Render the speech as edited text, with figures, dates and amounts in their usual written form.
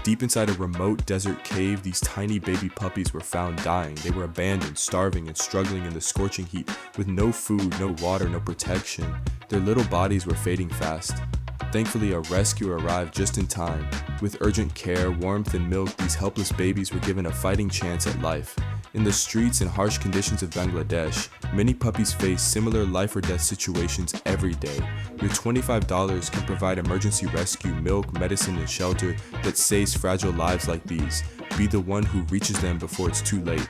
Deep inside a remote desert cave, these tiny baby puppies were found dying. They were abandoned, starving, and struggling in the scorching heat with no food, no water, no protection. Their little bodies were fading fast. Thankfully, a rescuer arrived just in time. With urgent care, warmth, and milk, these helpless babies were given a fighting chance at life. In the streets and harsh conditions of Bangladesh, many puppies face similar life or death situations every day. Your $25 can provide emergency rescue, milk, medicine, and shelter that saves fragile lives like these. Be the one who reaches them before it's too late.